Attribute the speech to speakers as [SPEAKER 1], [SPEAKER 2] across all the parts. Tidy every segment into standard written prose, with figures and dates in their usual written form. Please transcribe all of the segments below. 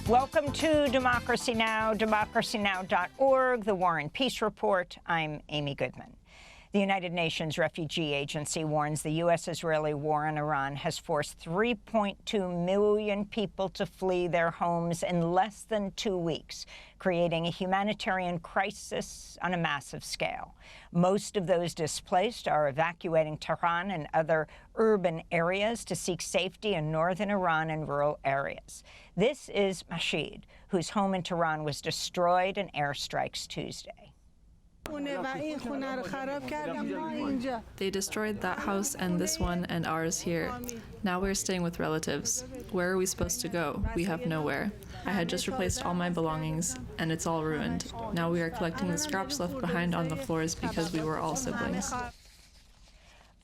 [SPEAKER 1] Welcome to Democracy Now!, democracynow.org, the War and Peace Report. I'm Amy Goodman. The United Nations Refugee Agency warns the U.S.-Israeli war in Iran has forced 3.2 million people to flee their homes in less than 2 weeks, creating a humanitarian crisis on a massive scale. Most of those displaced are evacuating Tehran and other urban areas to seek safety in northern Iran and rural areas. This is Mashid, whose home in Tehran was destroyed in airstrikes Tuesday.
[SPEAKER 2] They destroyed that house and this one and ours here. Now we're staying with relatives. Where are we supposed to go? We have nowhere. I had just replaced all my belongings, and it's all ruined. Now we are collecting the scraps left behind on the floors because we were all siblings.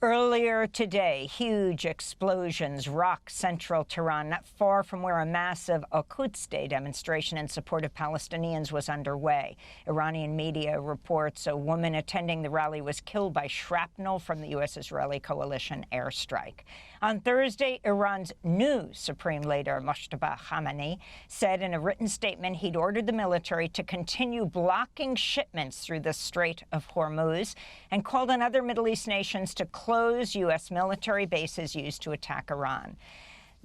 [SPEAKER 1] Earlier today, huge explosions rocked central Tehran, not far from where a massive Al-Quds Day demonstration in support of Palestinians was underway. Iranian media reports a woman attending the rally was killed by shrapnel from the U.S.-Israeli coalition airstrike. On Thursday, Iran's new supreme leader, Mojtaba Khamenei, said in a written statement he'd ordered the military to continue blocking shipments through the Strait of Hormuz and called on other Middle East nations to close U.S. military bases used to attack Iran.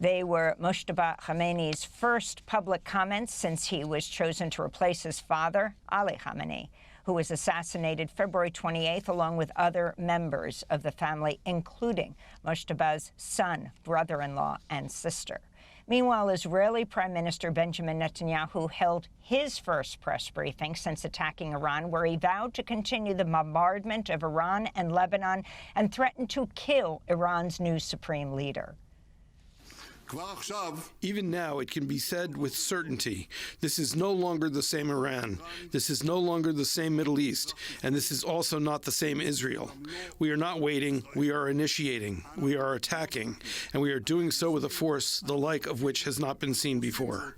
[SPEAKER 1] They were Mojtaba Khamenei's first public comments since he was chosen to replace his father, Ali Khamenei, who was assassinated February 28th, along with other members of the family, including Mojtaba's son, brother-in-law, and sister. Meanwhile, Israeli Prime Minister Benjamin Netanyahu held his first press briefing since attacking Iran, where he vowed to continue the bombardment of Iran and Lebanon and threatened to kill Iran's new supreme leader.
[SPEAKER 3] Even now, it can be said with certainty, this is no longer the same Iran, this is no longer the same Middle East, and this is also not the same Israel. We are not waiting, we are initiating, we are attacking, and we are doing so with a force the like of which has not been seen before.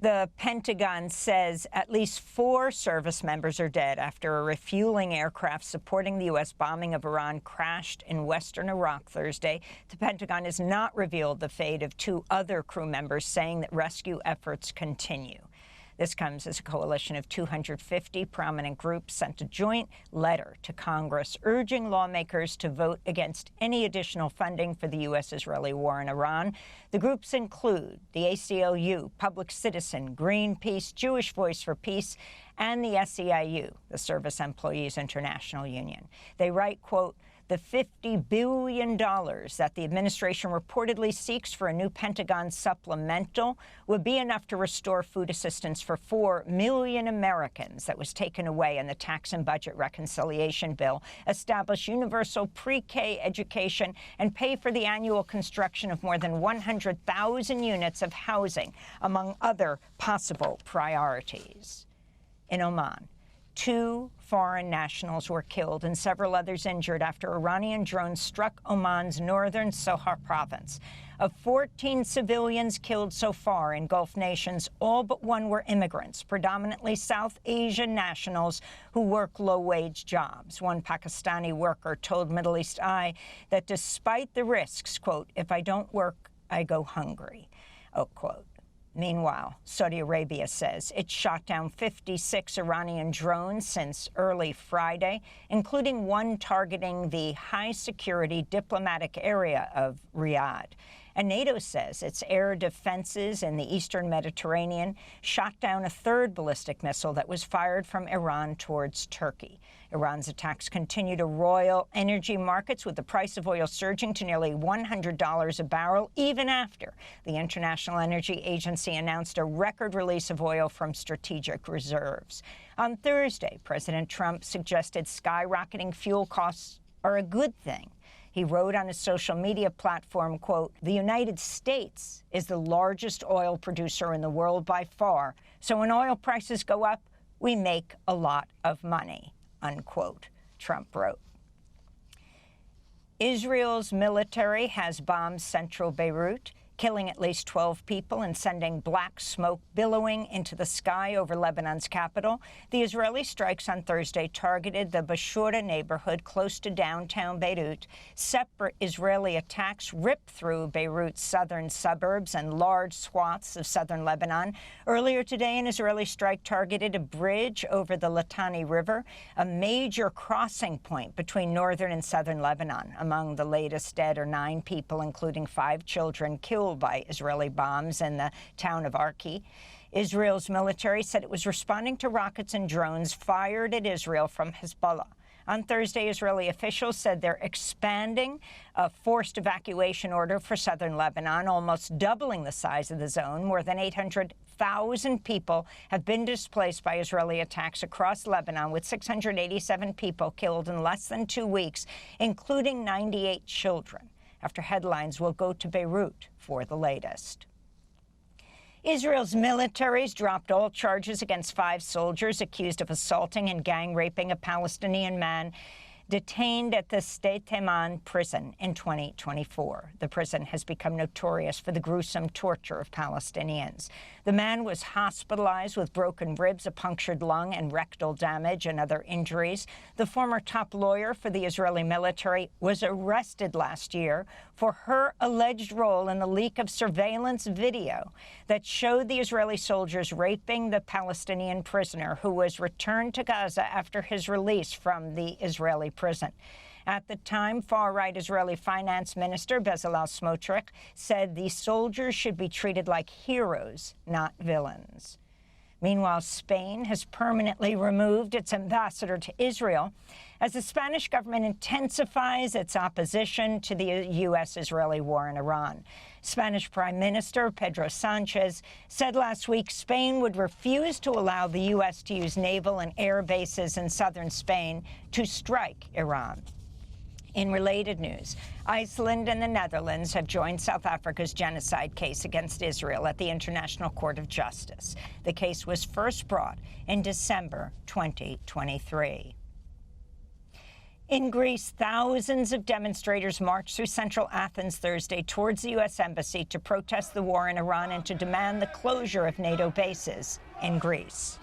[SPEAKER 1] The Pentagon says at least 4 service members are dead after a refueling aircraft supporting the U.S. bombing of Iran crashed in western Iraq Thursday. The Pentagon has not revealed the fate of 2 other crew members, saying that rescue efforts continue. This comes as a coalition of 250 prominent groups sent a joint letter to Congress urging lawmakers to vote against any additional funding for the U.S.-Israeli war in Iran. The groups include the ACLU, Public Citizen, Greenpeace, Jewish Voice for Peace, and the SEIU, the Service Employees International Union. They write, quote, the $50 billion that the administration reportedly seeks for a new Pentagon supplemental would be enough to restore food assistance for 4 million Americans that was taken away in the tax and budget reconciliation bill, establish universal pre-K education, and pay for the annual construction of more than 100,000 units of housing, among other possible priorities. In Oman, 2 foreign nationals were killed and several others injured after Iranian drones struck Oman's northern Sohar province. Of 14 civilians killed so far in Gulf nations, all but 1 were immigrants, predominantly South Asian nationals who work low-wage jobs. One Pakistani worker told Middle East Eye that despite the risks, quote, if I don't work, I go hungry, oh, quote. Meanwhile, Saudi Arabia says it shot down 56 Iranian drones since early Friday, including one targeting the high-security diplomatic area of Riyadh. And NATO says its air defenses in the eastern Mediterranean shot down a 3rd ballistic missile that was fired from Iran towards Turkey. Iran's attacks continue to roil energy markets, with the price of oil surging to nearly $100 a barrel, even after the International Energy Agency announced a record release of oil from strategic reserves. On Thursday, President Trump suggested skyrocketing fuel costs are a good thing. He wrote on his social media platform, quote, the United States is the largest oil producer in the world by far, so when oil prices go up, we make a lot of money, unquote, Trump wrote. Israel's military has bombed central Beirut, killing at least 12 people and sending black smoke billowing into the sky over Lebanon's capital. The Israeli strikes on Thursday targeted the Bashura neighborhood close to downtown Beirut. Separate Israeli attacks ripped through Beirut's southern suburbs and large swaths of southern Lebanon. Earlier today, an Israeli strike targeted a bridge over the Litani River, a major crossing point between northern and southern Lebanon. Among the latest dead are 9 people, including 5 children killed by Israeli bombs in the town of Arki. Israel's military said it was responding to rockets and drones fired at Israel from Hezbollah. On Thursday, Israeli officials said they're expanding a forced evacuation order for southern Lebanon, almost doubling the size of the zone. More than 800,000 people have been displaced by Israeli attacks across Lebanon, with 687 people killed in less than 2 weeks, including 98 children. After headlines, we'll go to Beirut for the latest. Israel's militaries dropped all charges against 5 soldiers accused of assaulting and gang-raping a Palestinian man detained at the Sde Teman prison in 2024. The prison has become notorious for the gruesome torture of Palestinians. The man was hospitalized with broken ribs, a punctured lung, and rectal damage and other injuries. The former top lawyer for the Israeli military was arrested last year for her alleged role in the leak of surveillance video that showed the Israeli soldiers raping the Palestinian prisoner who was returned to Gaza after his release from the Israeli prison. At the time, far-right Israeli Finance Minister Bezalel Smotrich said the soldiers should be treated like heroes, not villains. Meanwhile, Spain has permanently removed its ambassador to Israel as the Spanish government intensifies its opposition to the U.S.-Israeli war in Iran. Spanish Prime Minister Pedro Sanchez said last week Spain would refuse to allow the U.S. to use naval and air bases in southern Spain to strike Iran. In related news, Iceland and the Netherlands have joined South Africa's genocide case against Israel at the International Court of Justice. The case was first brought in December 2023. In Greece, thousands of demonstrators marched through central Athens Thursday towards the U.S. Embassy to protest the war in Iran and to demand the closure of NATO bases in Greece.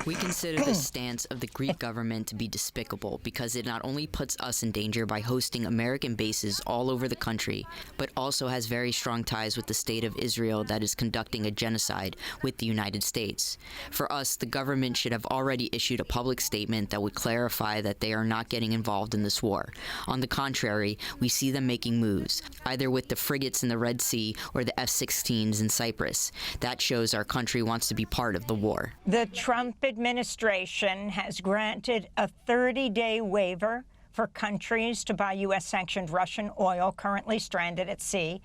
[SPEAKER 4] We consider the stance of the Greek government to be despicable because it not only puts us in danger by hosting American bases all over the country, but also has very strong ties with the state of Israel that is conducting a genocide with the United States. For us, the government should have already issued a public statement that would clarify that they are not getting involved in this war. On the contrary, we see them making moves, either with the frigates in the Red Sea or the F-16s in Cyprus. That shows our country wants to be part of the war.
[SPEAKER 1] The Trump administration has granted a 30-day waiver for countries to buy U.S.-sanctioned Russian oil currently stranded at sea.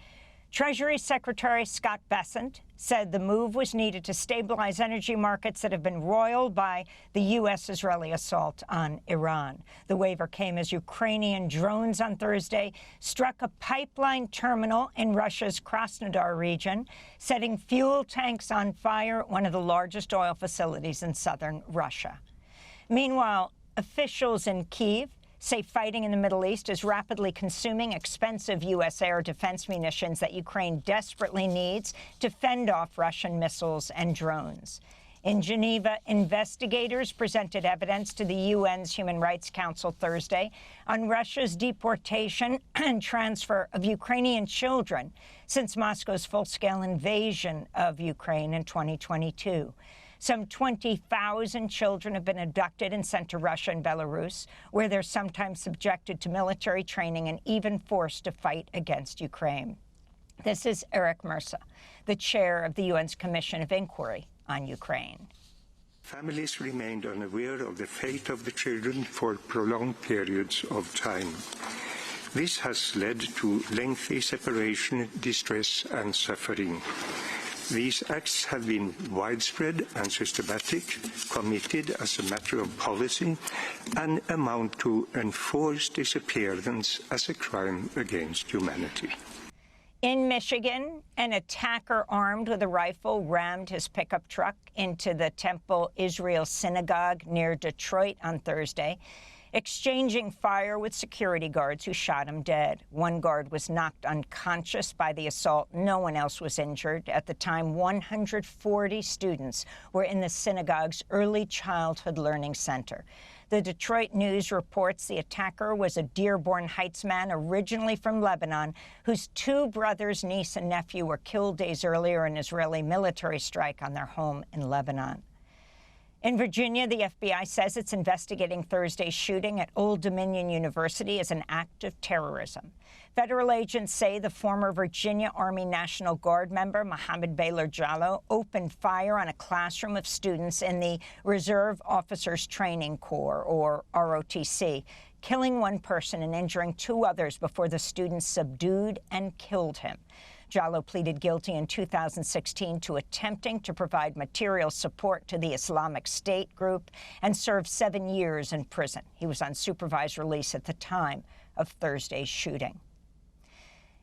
[SPEAKER 1] Treasury Secretary Scott Bessent said the move was needed to stabilize energy markets that have been roiled by the U.S.-Israeli assault on Iran. The waiver came as Ukrainian drones on Thursday struck a pipeline terminal in Russia's Krasnodar region, setting fuel tanks on fire at one of the largest oil facilities in southern Russia. Meanwhile, officials in Kyiv say fighting in the Middle East is rapidly consuming expensive U.S. air defense munitions that Ukraine desperately needs to fend off Russian missiles and drones. In Geneva, investigators presented evidence to the UN's Human Rights Council Thursday on Russia's deportation and transfer of Ukrainian children since Moscow's full-scale invasion of Ukraine in 2022. Some 20,000 children have been abducted and sent to Russia and Belarus, where they're sometimes subjected to military training and even forced to fight against Ukraine. This is Eric Mersa, the chair of the UN's Commission of Inquiry on Ukraine.
[SPEAKER 5] Families remained unaware of the fate of the children for prolonged periods of time. This has led to lengthy separation, distress, and suffering. These acts have been widespread and systematic, committed as a matter of policy, and amount to enforced disappearance as a crime against humanity.
[SPEAKER 1] In Michigan, an attacker armed with a rifle rammed his pickup truck into the Temple Israel Synagogue near Detroit on Thursday. exchanging fire with security guards who shot him dead. One guard was knocked unconscious by the assault. No one else was injured. At the time, 140 students were in the synagogue's early childhood learning center. The Detroit News reports the attacker was a Dearborn Heights man originally from Lebanon, whose two brothers, niece, and nephew were killed days earlier in an Israeli military strike on their home in Lebanon. In Virginia, the FBI says it's investigating Thursday's shooting at Old Dominion University as an act of terrorism. Federal agents say the former Virginia Army National Guard member, Mohammed Baylor Jallow, opened fire on a classroom of students in the Reserve Officers Training Corps, or ROTC, killing one person and injuring two others before the students subdued and killed him. Jallow pleaded guilty in 2016 to attempting to provide material support to the Islamic State group and served 7 years in prison. He was on supervised release at the time of Thursday's shooting.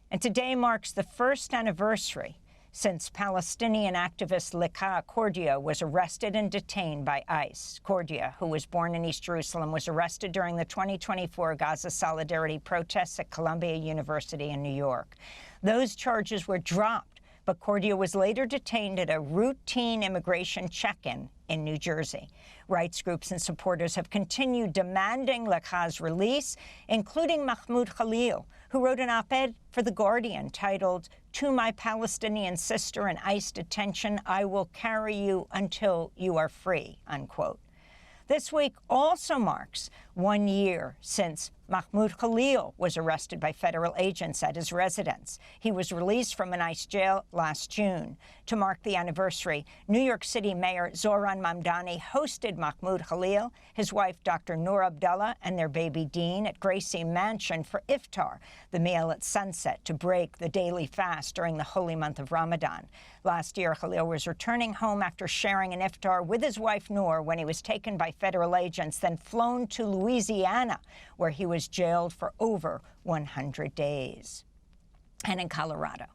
[SPEAKER 1] And today marks the first anniversary since Palestinian activist Lika Cordia was arrested and detained by ICE. Cordia, who was born in East Jerusalem, was arrested during the 2024 Gaza Solidarity protests at Columbia University in New York. Those charges were dropped, but Cordia was later detained at a routine immigration check-in in New Jersey. Rights groups and supporters have continued demanding Lika's release, including Mahmoud Khalil, who wrote an op-ed for The Guardian titled, "To my Palestinian sister in ICE detention, I will carry you until you are free," unquote. This week also marks 1 year since Mahmoud Khalil was arrested by federal agents at his residence. He was released from an ICE jail last June. To mark the anniversary, New York City Mayor Zohran Mamdani hosted Mahmoud Khalil, his wife Dr. Noor Abdullah, and their baby Dean at Gracie Mansion for iftar, the meal at sunset to break the daily fast during the holy month of Ramadan. Last year, Khalil was returning home after sharing an iftar with his wife Noor when he was taken by federal agents, then flown to Louisiana, where he was jailed for over 100 days. And in Colorado,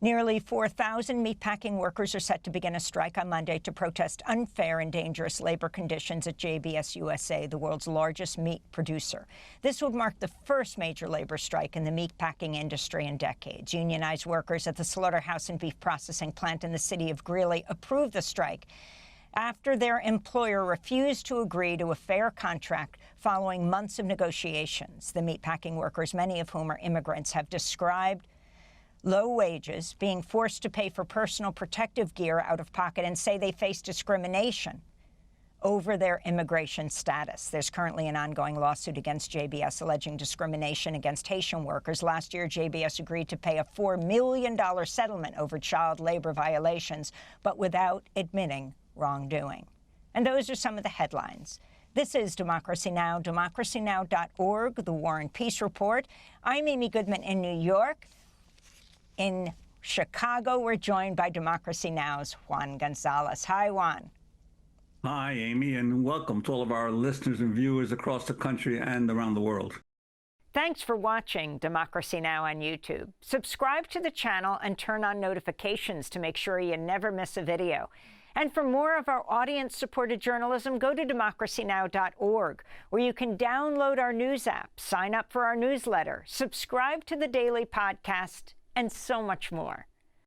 [SPEAKER 1] nearly 4,000 meatpacking workers are set to begin a strike on Monday to protest unfair and dangerous labor conditions at JBS USA, the world's largest meat producer. This would mark the first major labor strike in the meatpacking industry in decades. Unionized workers at the slaughterhouse and beef processing plant in the city of Greeley approved the strike after their employer refused to agree to a fair contract following months of negotiations. The meatpacking workers, many of whom are immigrants, have described low wages, being forced to pay for personal protective gear out of pocket, and say they face discrimination over their immigration status. There's currently an ongoing lawsuit against JBS alleging discrimination against Haitian workers. Last year, JBS agreed to pay a $4 million settlement over child labor violations, but without admitting wrongdoing. And those are some of the headlines. This is Democracy Now!, democracynow.org, the War and Peace Report. I'm Amy Goodman in New York. In Chicago, we're joined by Democracy Now!'s Juan Gonzalez. Hi, Juan.
[SPEAKER 6] Hi, Amy, and welcome to all of our listeners and viewers across the country and around the world.
[SPEAKER 1] Thanks for watching Democracy Now! On YouTube. Subscribe to the channel and turn on notifications to make sure you never miss a video. And for more of our audience-supported journalism, go to democracynow.org, where you can download our news app, sign up for our newsletter, subscribe to the daily podcast, and so much more.